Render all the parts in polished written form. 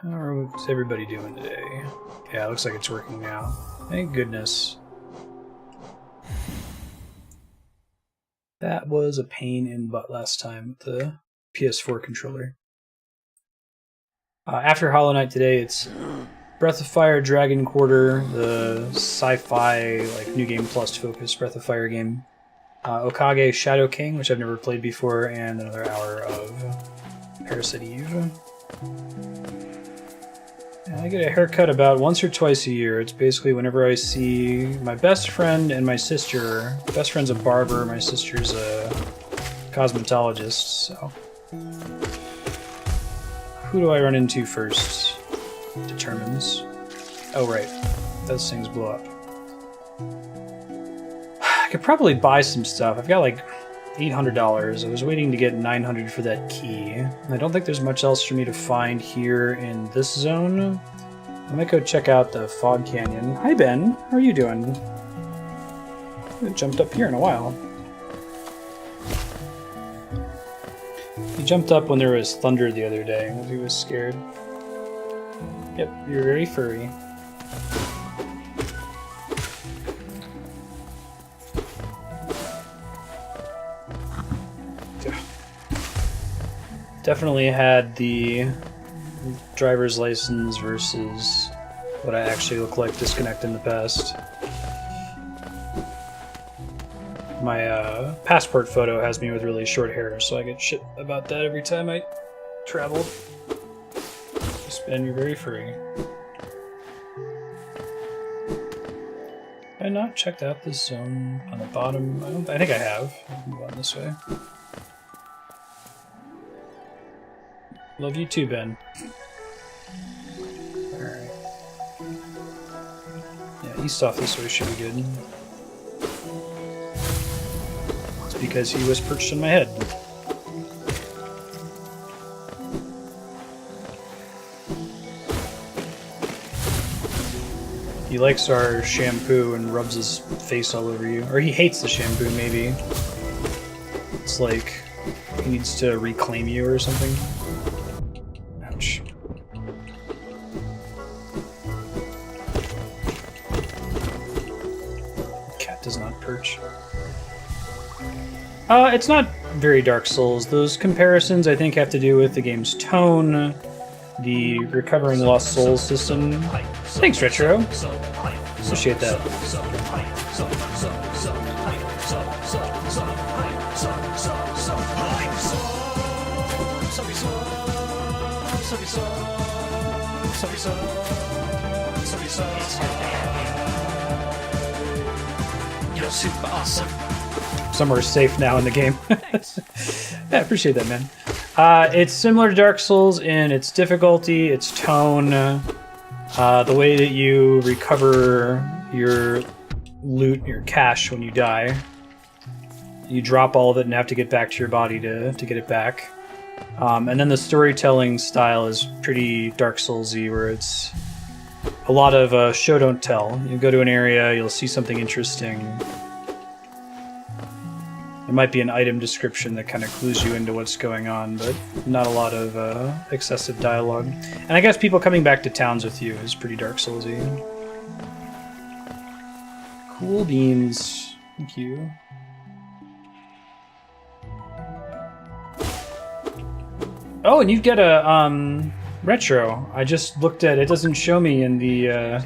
What's everybody doing today? Yeah, it looks like it's working now. Thank goodness. That was a pain in the butt last time with the PS4 controller. After Hollow Knight today, it's Breath of Fire Dragon Quarter, the sci-fi, like New Game Plus focused Breath of Fire game. Okage Shadow King, which I've never played before, and another hour of Parasite Eve. I get a haircut about once or twice a year. It's basically whenever I see my best friend and my sister. Best friend's a barber, my sister's a cosmetologist, so. Who do I run into first? Determines. Oh, right. Those things blow up. I could probably buy some stuff. I've got like $800. I was waiting to get $900 for that key. I don't think there's much else for me to find here in this zone. I might go check out the Fog Canyon. Hi, Ben. How are you doing? I haven't jumped up here in a while. He jumped up when there was thunder the other day. He was scared. Yep, you're very furry. Definitely had the driver's license versus what I actually look like disconnect in the past. My passport photo has me with really short hair, so I get shit about that every time I travel. Just Ben, you're very furry. Have I not checked out this zone on the bottom? I think I have. I'll move on this way. Love you too, Ben. Alright. Yeah, east off this way should be good. It's because he was perched on my head. He likes our shampoo and rubs his face all over you. Or he hates the shampoo, maybe. It's like he needs to reclaim you or something. Ouch. Cat does not perch. It's not very Dark Souls. Those comparisons, I think, have to do with the game's tone, the recovering lost souls system. Thanks, Retro. Appreciate that. You're super awesome. Somewhere safe now in the game. Yeah, appreciate that, man. It's similar to Dark Souls in its difficulty, its tone, the way that you recover your loot, your cash when you die. You drop all of it and have to get back to your body to get it back. And then the storytelling style is pretty Dark Souls-y, where it's a lot of show don't tell. You go to an area, you'll see something interesting. There might be an item description that kind of clues you into what's going on, but not a lot of excessive dialogue. And I guess people coming back to towns with you is pretty Dark Souls-y. Cool beans. Thank you. Oh, and you've got a retro. I just looked at it. It doesn't show me in the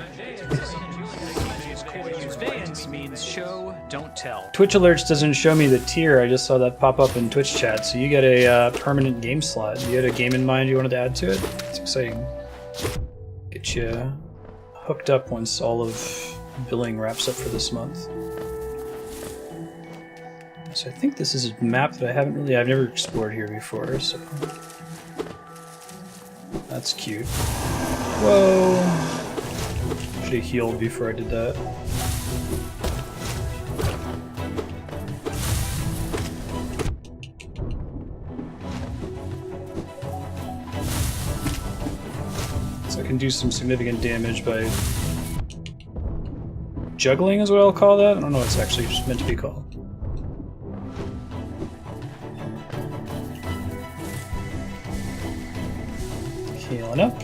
Twitch alerts doesn't show me the tier. I just saw that pop up in Twitch chat. So you get a permanent game slot. You had a game in mind you wanted to add to it? It's exciting. Get you hooked up once all of billing wraps up for this month. So I think this is a map that I've never explored here before, so that's cute. Whoa! Should have healed before I did that. So I can do some significant damage by juggling is what I'll call that. I don't know what it's actually meant to be called. Healing up.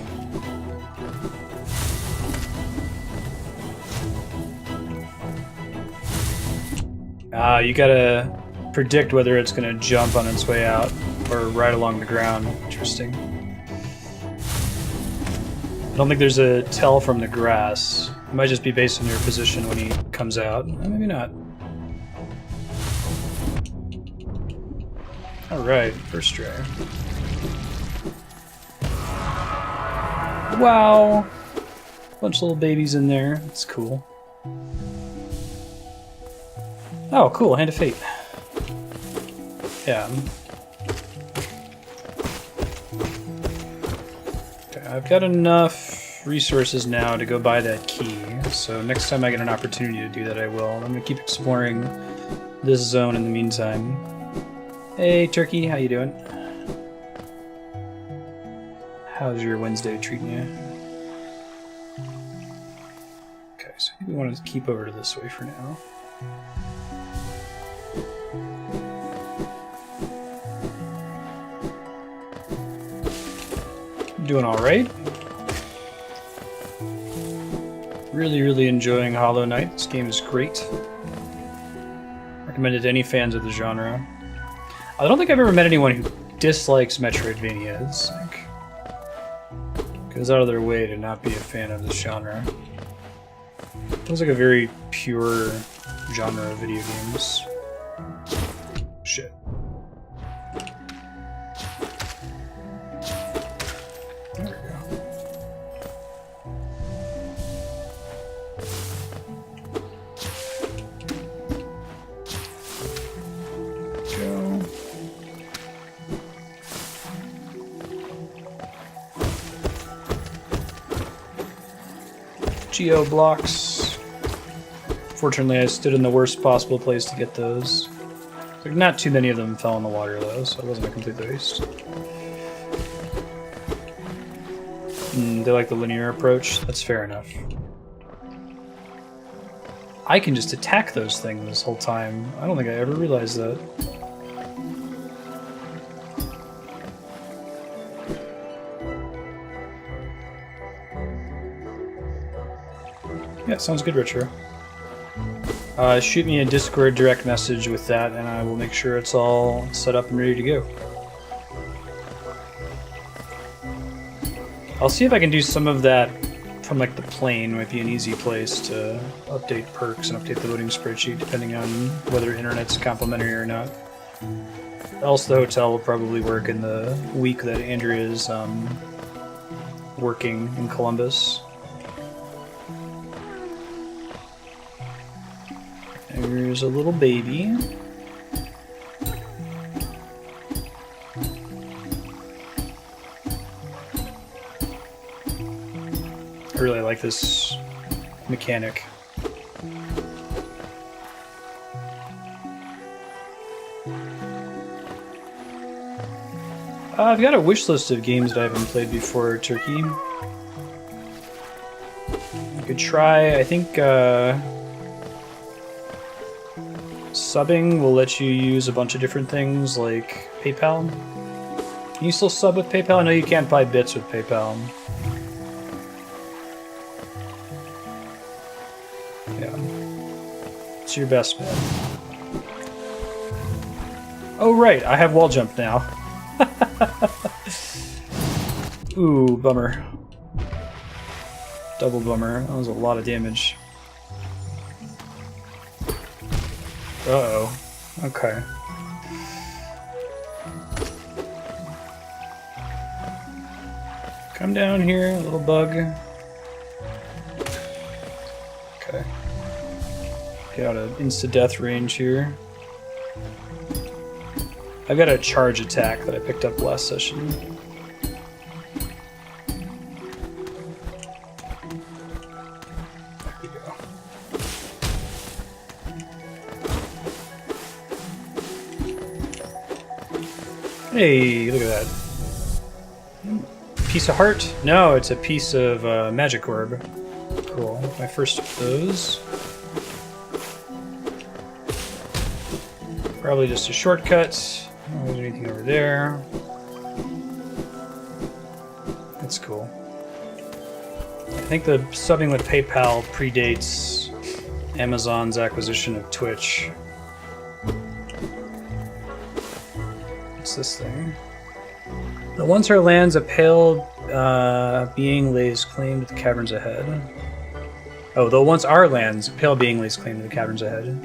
You gotta predict whether it's gonna jump on its way out or right along the ground. Interesting. I don't think there's a tell from the grass. It might just be based on your position when he comes out. Maybe not. Alright, first try. Wow! Bunch of little babies in there. That's cool. Oh, cool. Hand of Fate. Yeah. Okay, I've got enough resources now to go buy that key. So next time I get an opportunity to do that, I will. I'm going to keep exploring this zone in the meantime. Hey, Turkey. How you doing? How's your Wednesday treating you? Okay, so I think we want to keep over to this way for now. Doing alright. Really enjoying Hollow Knight. This game is great. Recommend it to any fans of the genre. I don't think I've ever met anyone who dislikes Metroidvanias. Like, goes out of their way to not be a fan of this genre. Feels like a very pure genre of video games. Shit. There we go. Geo blocks. Fortunately, I stood in the worst possible place to get those. Like, not too many of them fell in the water, though, so it wasn't a complete waste. They like the linear approach. That's fair enough. I can just attack those things this whole time. I don't think I ever realized that. Yeah, sounds good, Richard. Shoot me a Discord direct message with that, and I will make sure it's all set up and ready to go. I'll see if I can do some of that from like the plane. Might be an easy place to update perks and update the loading spreadsheet, depending on whether internet's complimentary or not. Else, the hotel will probably work in the week that Andrea's working in Columbus. There's a little baby. I really like this mechanic. I've got a wish list of games that I haven't played before, Turkey. I could try, I think, subbing will let you use a bunch of different things, like PayPal. Can you still sub with PayPal? I know you can't buy bits with PayPal. Yeah. It's your best bet. Oh, right, I have wall jump now. Ooh, bummer. Double bummer. That was a lot of damage. Uh-oh. Okay. Come down here, little bug. Okay. Get out of insta-death range here. I've got a charge attack that I picked up last session. There we go. Hey, look at that. Piece of heart? No, it's a piece of magic orb. Cool. My first of those. Probably just a shortcut. Oh, there's anything over there. That's cool. I think the subbing with PayPal predates Amazon's acquisition of Twitch. What's this thing? The once our lands, a pale being lays claim to the caverns ahead. Oh, though once our lands, a pale being lays claim to the caverns ahead.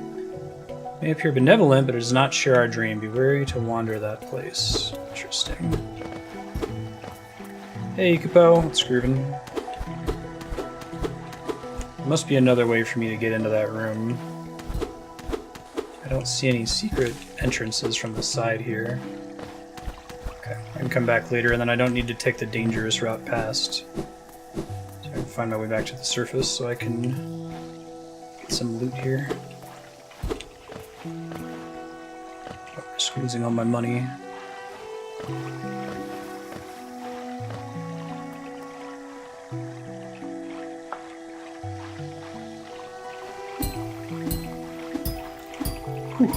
May appear benevolent, but it does not share our dream. Be wary to wander that place. Interesting. Hey, Kupo. It's grooving. There must be another way for me to get into that room. I don't see any secret entrances from the side here. Okay, I can come back later, and then I don't need to take the dangerous route past. So I can find my way back to the surface so I can get some loot here. Oh, squeezing all my money. Whew.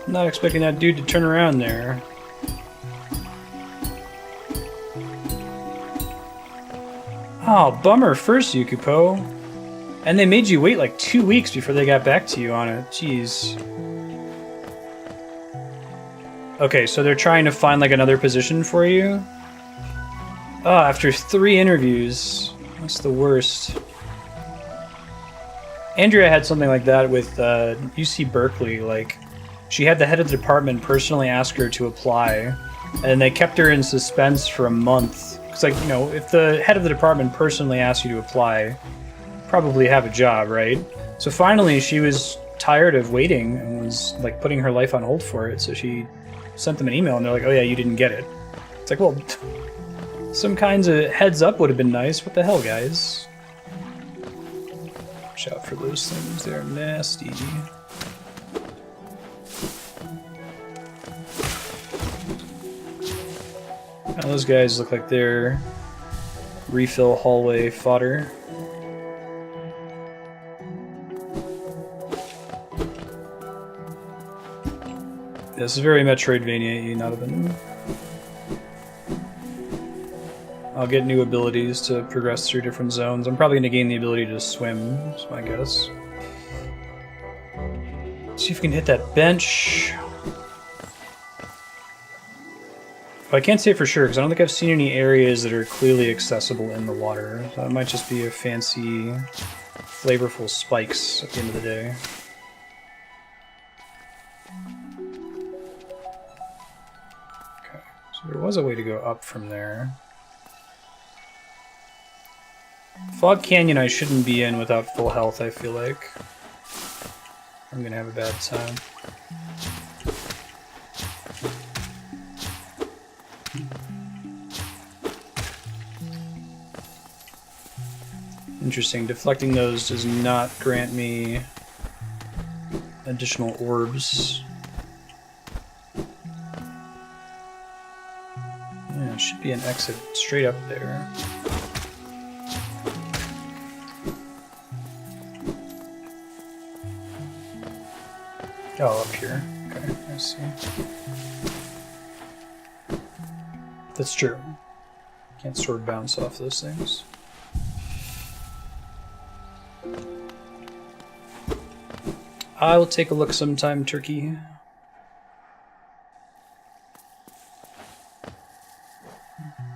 Not expecting that dude to turn around there. Oh, bummer first, Yukupo. And they made you wait like 2 weeks before they got back to you on it. Jeez. Okay, so they're trying to find like another position for you? Oh, after 3 interviews. That's the worst. Andrea had something like that with UC Berkeley. Like, she had the head of the department personally ask her to apply, and they kept her in suspense for a month. It's like, you know, if the head of the department personally asks you to apply, you probably have a job, right? So finally, she was tired of waiting and was like putting her life on hold for it. So she sent them an email, and they're like, "Oh yeah, you didn't get it." It's like, well, some kinds of heads up would have been nice. What the hell, guys? Watch out for those things. They're nasty. Now those guys look like they're refill hallway fodder. This is very Metroidvania-y, not even. I'll get new abilities to progress through different zones. I'm probably going to gain the ability to swim, is my guess. See if we can hit that bench. But I can't say for sure, because I don't think I've seen any areas that are clearly accessible in the water. So it might just be a fancy, flavorful spikes at the end of the day. Okay, so there was a way to go up from there. Fog Canyon I shouldn't be in without full health, I feel like. I'm gonna have a bad time. Interesting, deflecting those does not grant me additional orbs. Yeah, it should be an exit straight up there. Oh, up here. Okay, I see. That's true. Can't sword bounce off those things. I will take a look sometime, Turkey.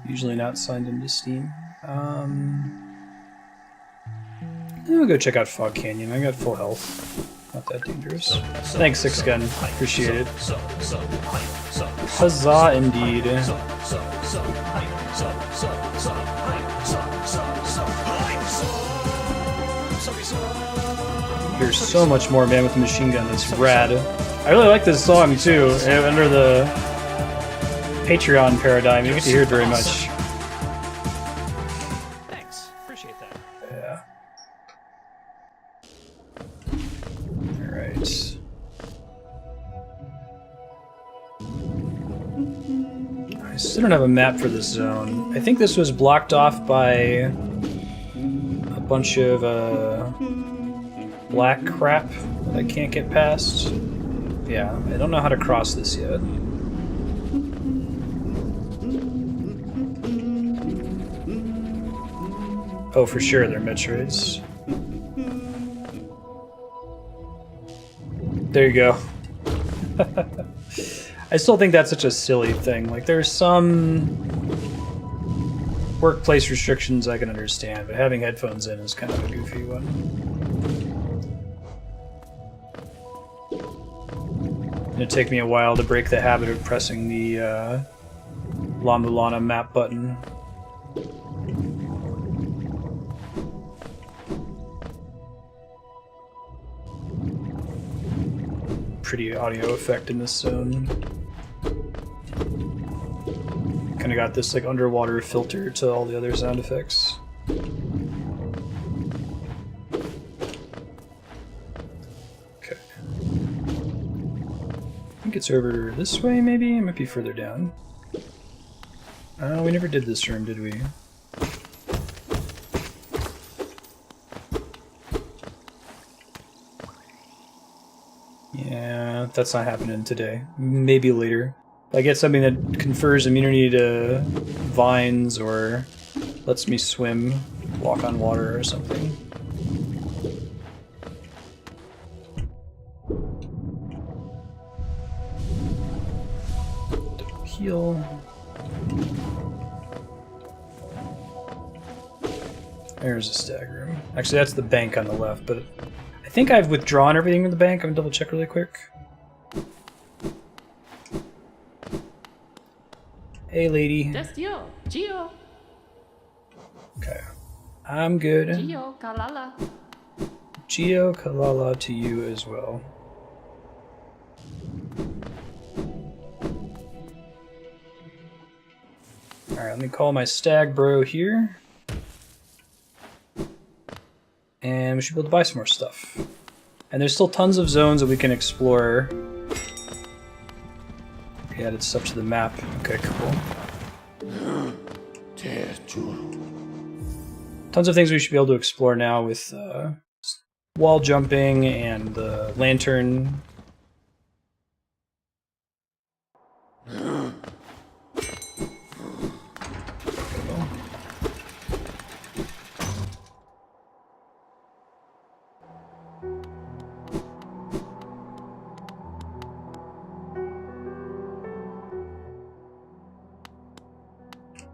Usually not signed into Steam. I'll go check out Fog Canyon. I got full health. Not that dangerous. Thanks, Six Gun. Appreciate it. Huzzah, indeed. There's so much more Man with a Machine Gun. That's rad. I really like this song too. Under the Patreon paradigm, you get to hear it very much. Thanks. Appreciate that. Yeah. Alright. I still don't have a map for this zone. I think this was blocked off by a bunch of black crap that I can't get past. Yeah, I don't know how to cross this yet. Oh, for sure, they're Metroids. There you go. I I still think that's such a silly thing. Like, there's some workplace restrictions I can understand, but having headphones in is kind of a goofy one. It'd take me a while to break the habit of pressing the La Mulana map button. Pretty audio effect in this zone. Kind of got this like underwater filter to all the other sound effects. Okay. I think it's over this way, maybe? It might be further down. Oh, we never did this room, did we? Yeah, that's not happening today. Maybe later. If I get something that confers immunity to vines or lets me swim, walk on water or something. Heal. There's a stag room. Actually, that's the bank on the left, but I think I've withdrawn everything from the bank. I'm gonna double check really quick. Hey, lady. That's you, Gio. Okay. I'm good. Gio, Kalala. Gio Kalala to you as well. Alright, let me call my stag bro here. And we should be able to buy some more stuff. And there's still tons of zones that we can explore. We added stuff to the map. Okay, cool. Tons of things we should be able to explore now with wall jumping and the lantern.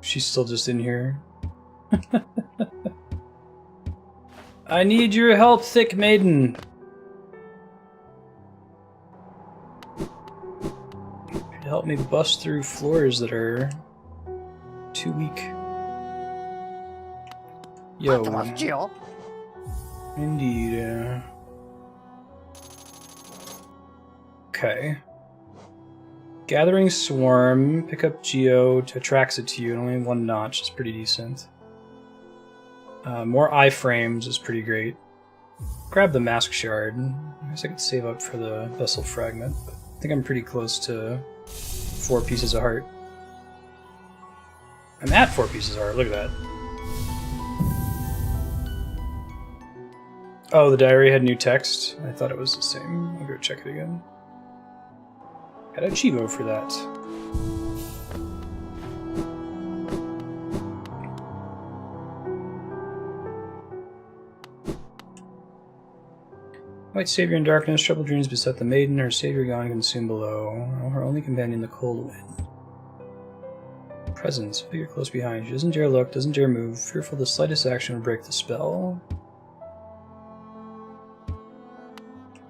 She's still just in here. I need your help, thick maiden. Help me bust through floors that are too weak. Yo. Indeed. Okay. Gathering Swarm, pick up Geo to attracts it to you, and only one notch is pretty decent. More iframes is pretty great. Grab the Mask Shard. I guess I could save up for the Vessel Fragment, but I think I'm pretty close to 4 pieces of heart. I'm at 4 pieces of heart, look at that. Oh, the diary had new text? I thought it was the same. I'll go check it again. Got a Chivo for that. White Savior in darkness, troubled dreams beset the maiden, her savior gone consumed below, her only companion the cold wind. Presence, figure close behind. She doesn't dare look, doesn't dare move, fearful the slightest action would break the spell.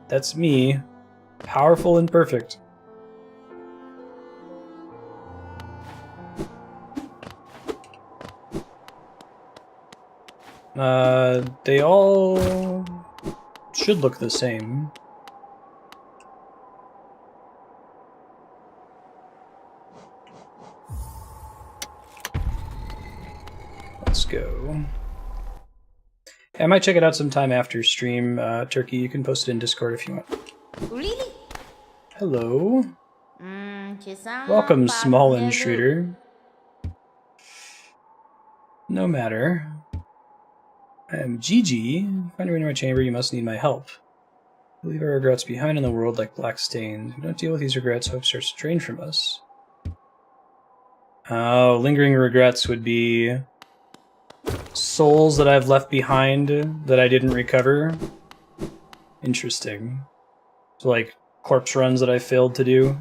That's me. Powerful and perfect. They all should look the same. Let's go. I might check it out sometime after stream, Turkey. You can post it in Discord if you want. Really? Hello. Welcome, small intruder. No matter. I am Gigi. Find your way to my chamber, you must need my help. We leave our regrets behind in the world like black stains. If we don't deal with these regrets, hope starts to drain from us. Oh, lingering regrets would be souls that I've left behind that I didn't recover. Interesting. So like corpse runs that I failed to do.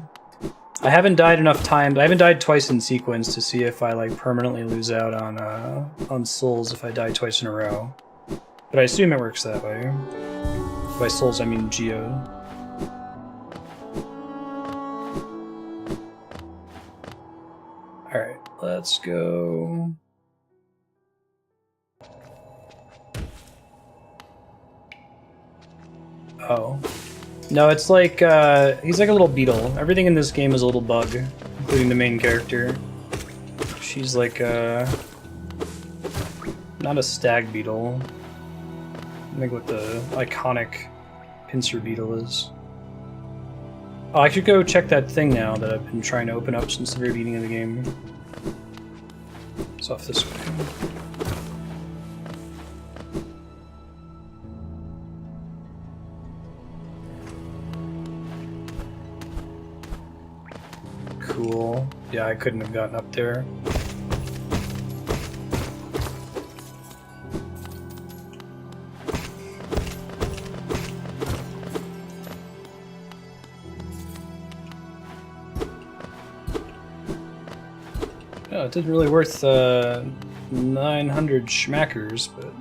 I haven't died enough times. I haven't died twice in sequence to see if I like permanently lose out on souls if I die twice in a row. But I assume it works that way. By souls, I mean Geo. All right, let's go. Oh. No, it's like, he's like a little beetle. Everything in this game is a little bug, including the main character. She's like, not a stag beetle. I think what the iconic pincer beetle is. Oh, I should go check that thing now that I've been trying to open up since the very beginning of the game. It's off this way. Cool. Yeah, I couldn't have gotten up there. Oh, it didn't really worth 900 schmackers, but...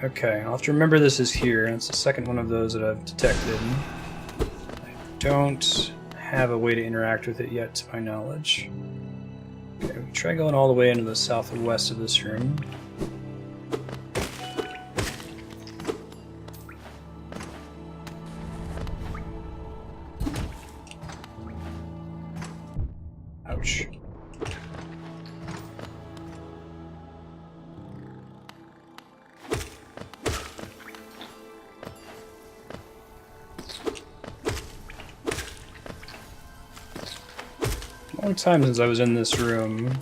Okay, I'll have to remember this is here, and it's the second one of those that I've detected. I don't have a way to interact with it yet, to my knowledge. Okay, we'll try going all the way into the south and west of this room. Ouch. Long time since I was in this room.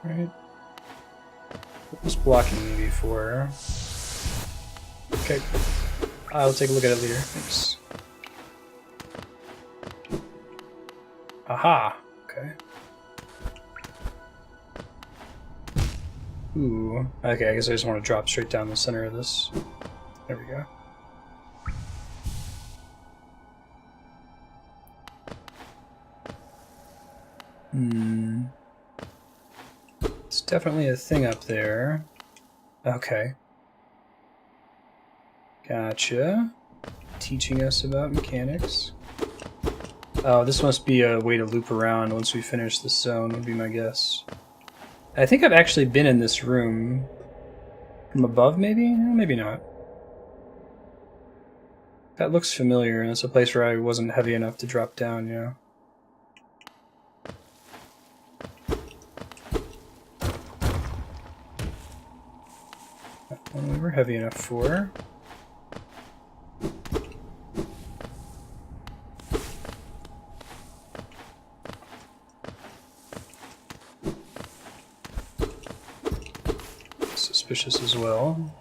Right? What was blocking me before? Okay. I'll take a look at it later. Thanks. Aha! Okay. Ooh. Okay, I guess I just want to drop straight down the center of this. There we go. Hmm. It's definitely a thing up there. Okay. Gotcha. Teaching us about mechanics. Oh, this must be a way to loop around once we finish this zone, would be my guess. I think I've actually been in this room from above, maybe? No, maybe not. That looks familiar, and it's a place where I wasn't heavy enough to drop down, yeah. That one we were heavy enough for. Suspicious as well.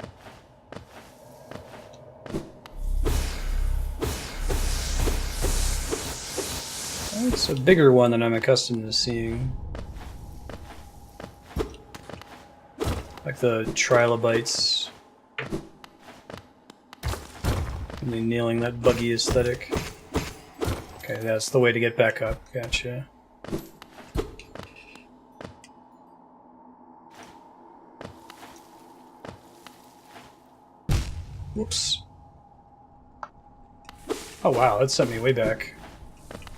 It's a bigger one than I'm accustomed to seeing. Like the trilobites. Really nailing that buggy aesthetic. Okay, that's the way to get back up. Gotcha. Whoops. Oh wow, that sent me way back.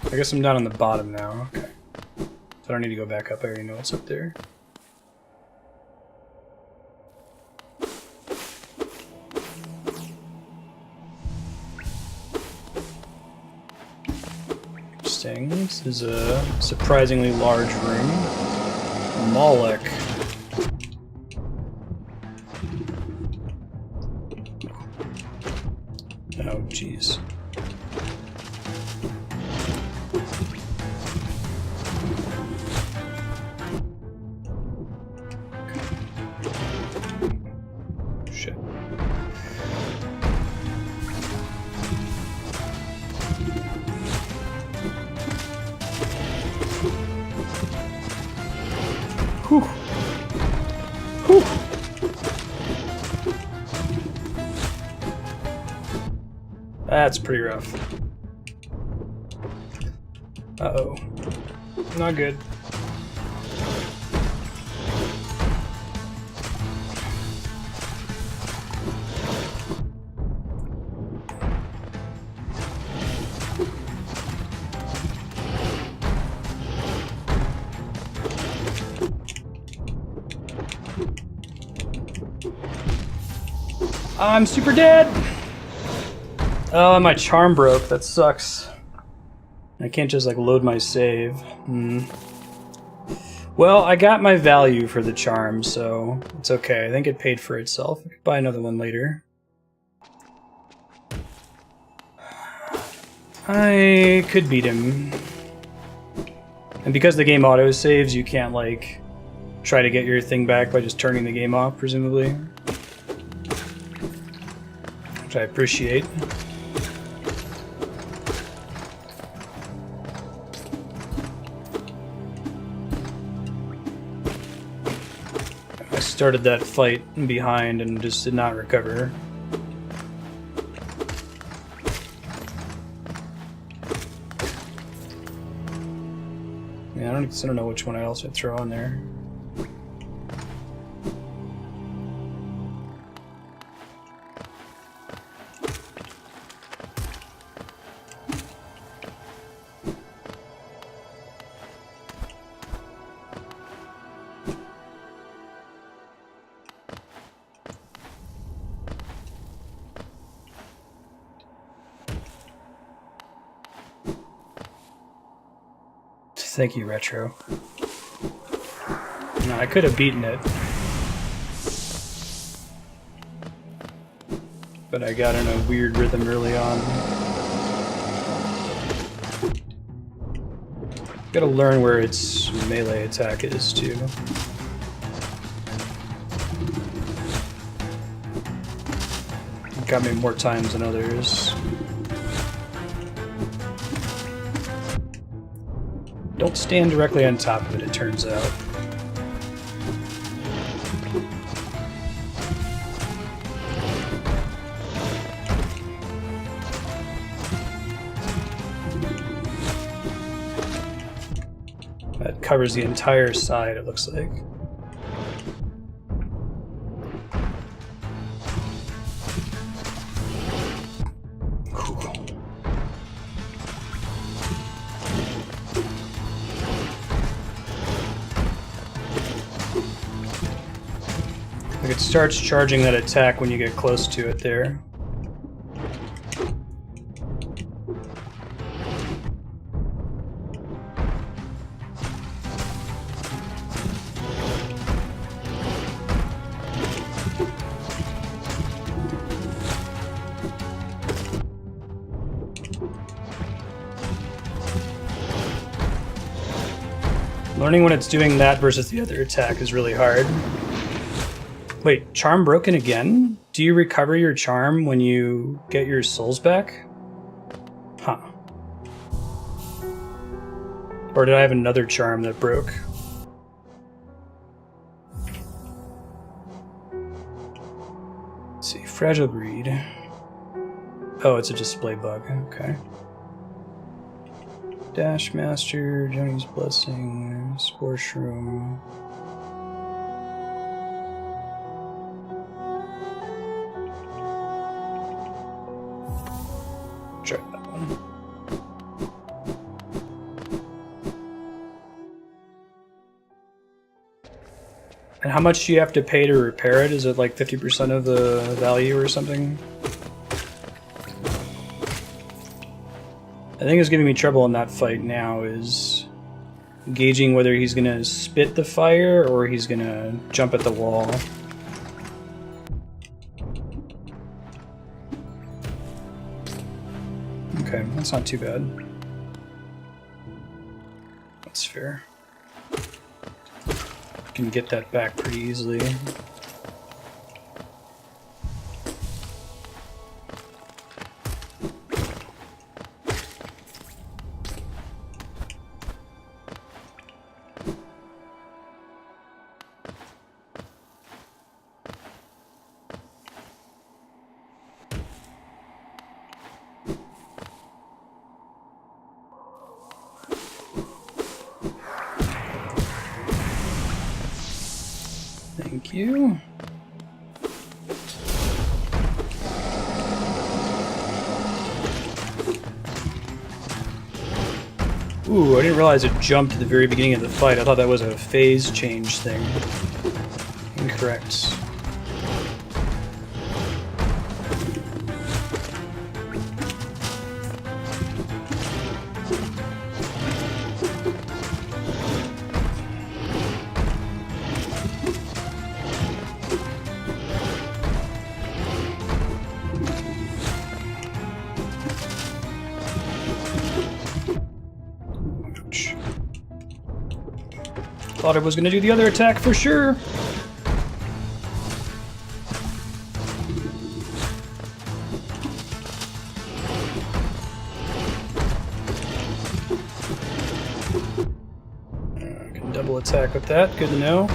I guess I'm down on the bottom now. Okay. So I don't need to go back up, I already know what's up there. Interesting. This is a surprisingly large room. Mawlek. Oh, jeez. Shit. Whew. Whew. That's pretty rough. Uh-oh. Not good. I'm super dead! Oh, my charm broke. That sucks. I can't just like load my save. Well, I got my value for the charm, so it's okay. I think it paid for itself. I could buy another one later. I could beat him. And because the game auto-saves, you can't like try to get your thing back by just turning the game off, presumably. Which I appreciate. I started that fight behind and just did not recover. Yeah, I don't know which one else I'd throw on there. Thank you, Retro. No, I could have beaten it. But I got in a weird rhythm early on. Gotta learn where its melee attack is, too. It got me more times than others. Don't stand directly on top of it, it turns out. That covers the entire side, it looks like. It starts charging that attack when you get close to it there. Learning when it's doing that versus the other attack is really hard. Wait, charm broken again? Do you recover your charm when you get your souls back? Huh. Or did I have another charm that broke? Let's see, Fragile Greed. Oh, it's a display bug, okay. Dash Master, Joni's Blessing, Spore Shroom. Try that one. And how much do you have to pay to repair it? Is it like 50% of the value or something? I think what's giving me trouble in that fight now is gauging whether he's gonna spit the fire or he's gonna jump at the wall. Okay, that's not too bad. That's fair. Can get that back pretty easily. Thank you. Ooh, I didn't realize it jumped at the very beginning of the fight. I thought that was a phase change thing. Incorrect. Thought I was going to do the other attack for sure. I can double attack with that. Good to know.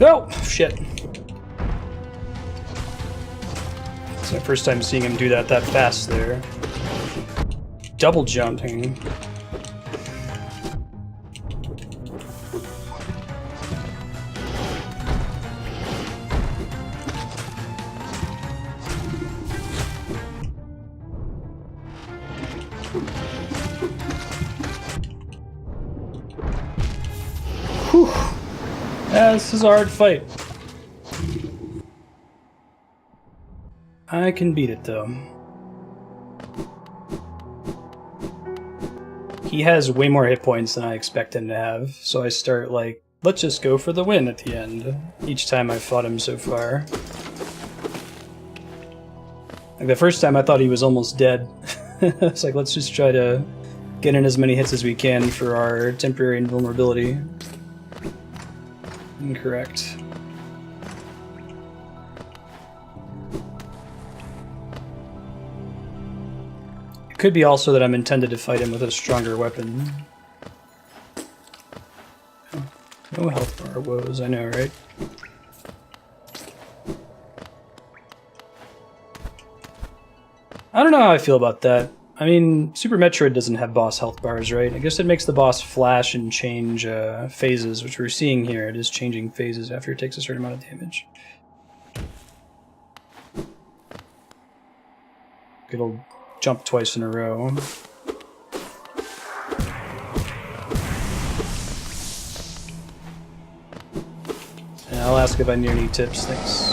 Oh, shit. It's my first time seeing him do that fast there. Double jumping. Whew. Yeah, this is a hard fight. I can beat it, though. He has way more hit points than I expect him to have, so I start like, let's just go for the win at the end, each time I've fought him so far. Like the first time I thought he was almost dead. It's like, let's just try to get in as many hits as we can for our temporary invulnerability. Incorrect. It could be also that I'm intended to fight him with a stronger weapon. No health bar woes, I know, right? I don't know how I feel about that. I mean, Super Metroid doesn't have boss health bars, right? I guess it makes the boss flash and change phases, which we're seeing here. It is changing phases after it takes a certain amount of damage. It'll jump twice in a row. And I'll ask if I need any tips, thanks.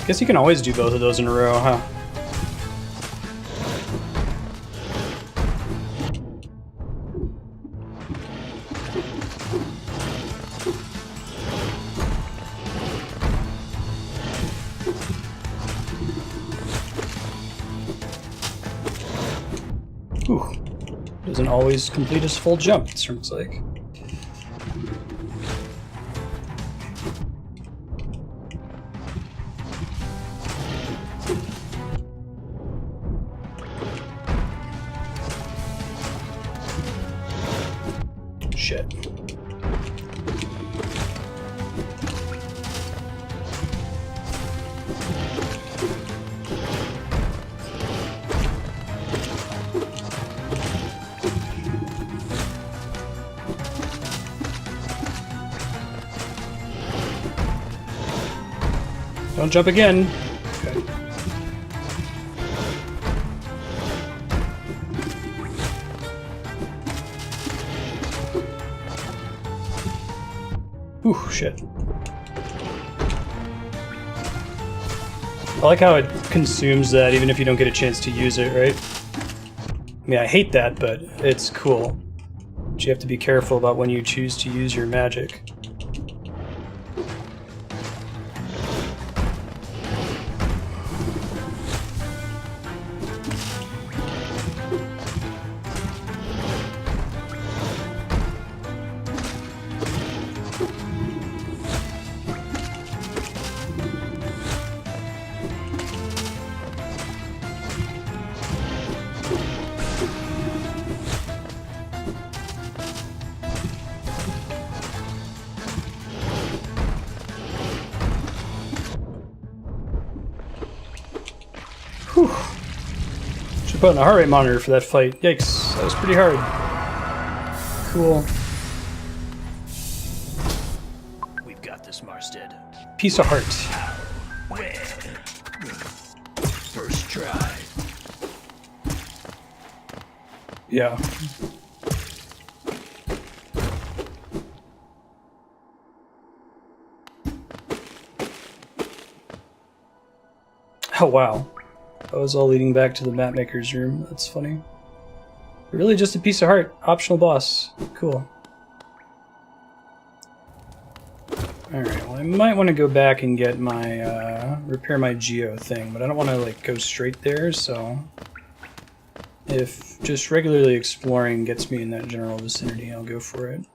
Guess you can always do both of those in a row, huh? Ooh. Doesn't always complete his full jump, it seems like. Shit. Don't jump again. Okay. Ooh, shit. I like how it consumes that even if you don't get a chance to use it, right? I mean, I hate that, but it's cool. But you have to be careful about when you choose to use your magic. Whew. Should put on a heart rate monitor for that fight. Yikes, that was pretty hard. Cool. We've got this, Marstead. Piece of heart. Where? First try. Yeah. Oh wow. That was all leading back to the map maker's room. That's funny. Really just a piece of heart. Optional boss. Cool. Alright, well I might want to go back and get my, repair my geo thing, but I don't want to, like, go straight there, so... If just regularly exploring gets me in that general vicinity, I'll go for it.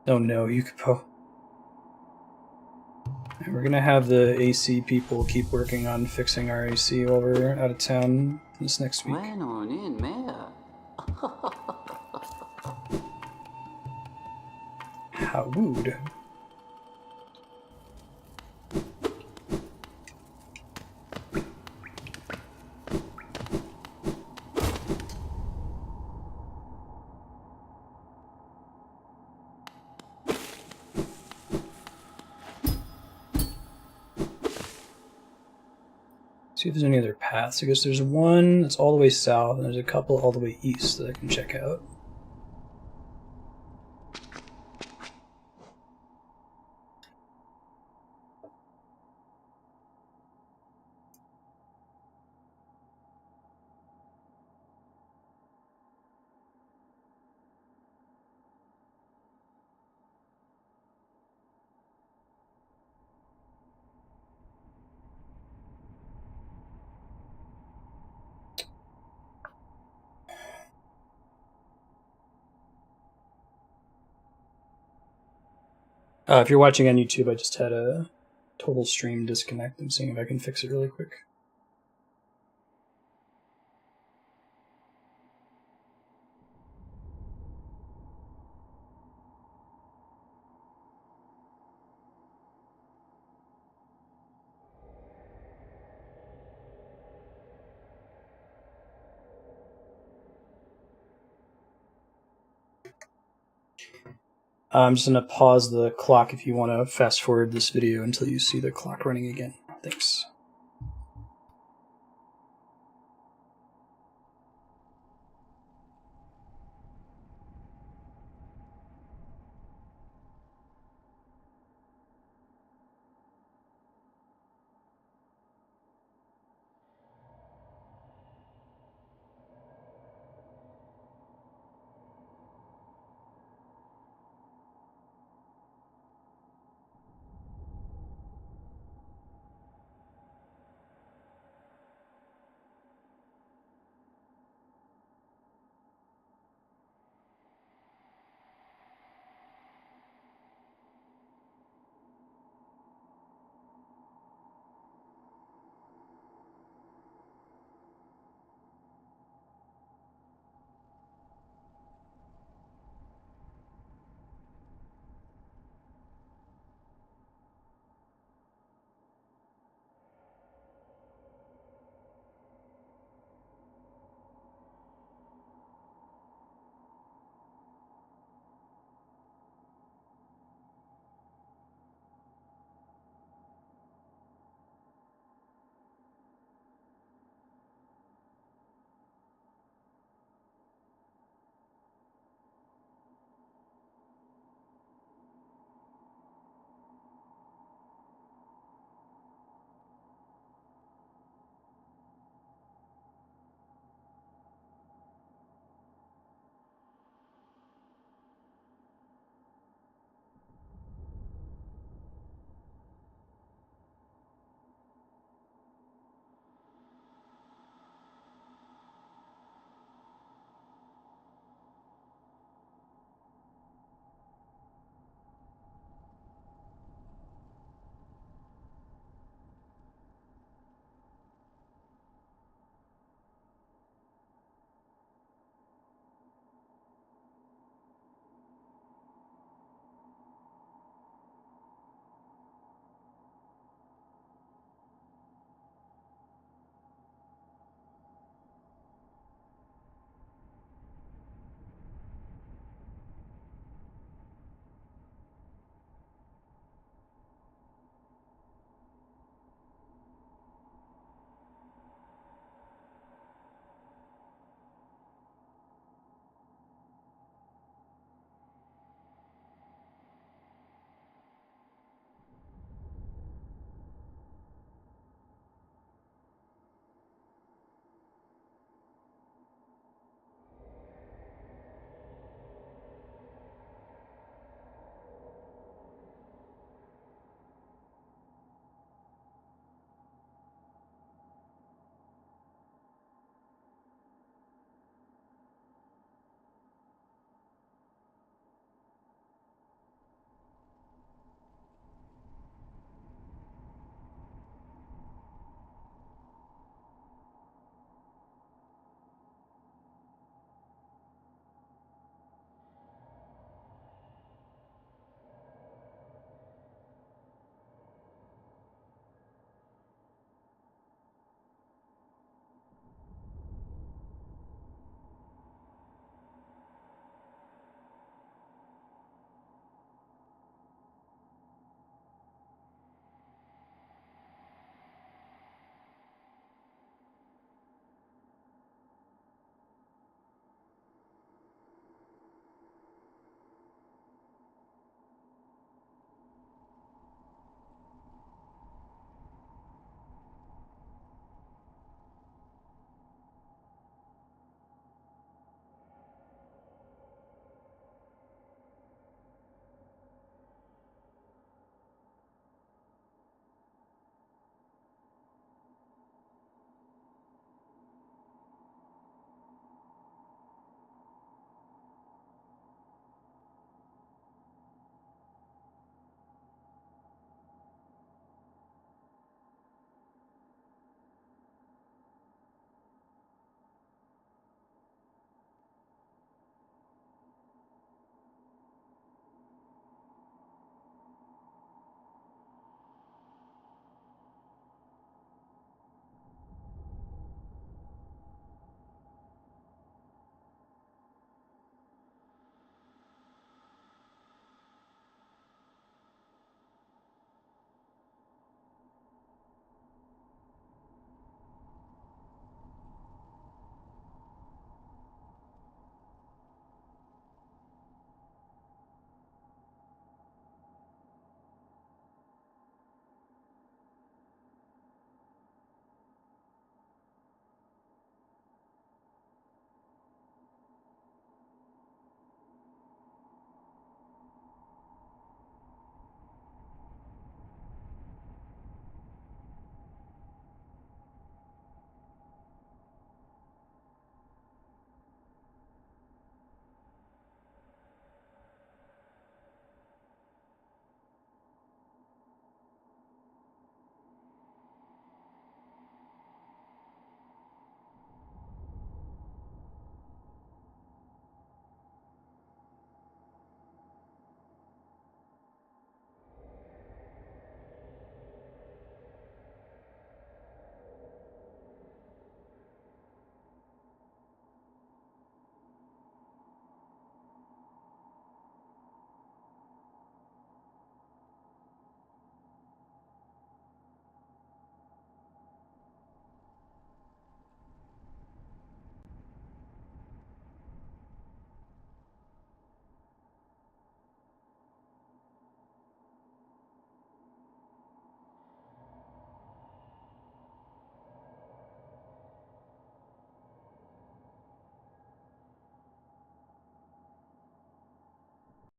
Oh no, Yukipo. We're gonna have the AC people keep working on fixing our AC while we're out of town this next week. How wood. See if there's any other paths. I guess there's one that's all the way south, and there's a couple all the way east that I can check out. If you're watching on YouTube, I just had a total stream disconnect. I'm seeing if I can fix it really quick. I'm just going to pause the clock if you want to fast forward this video until you see the clock running again. Thanks.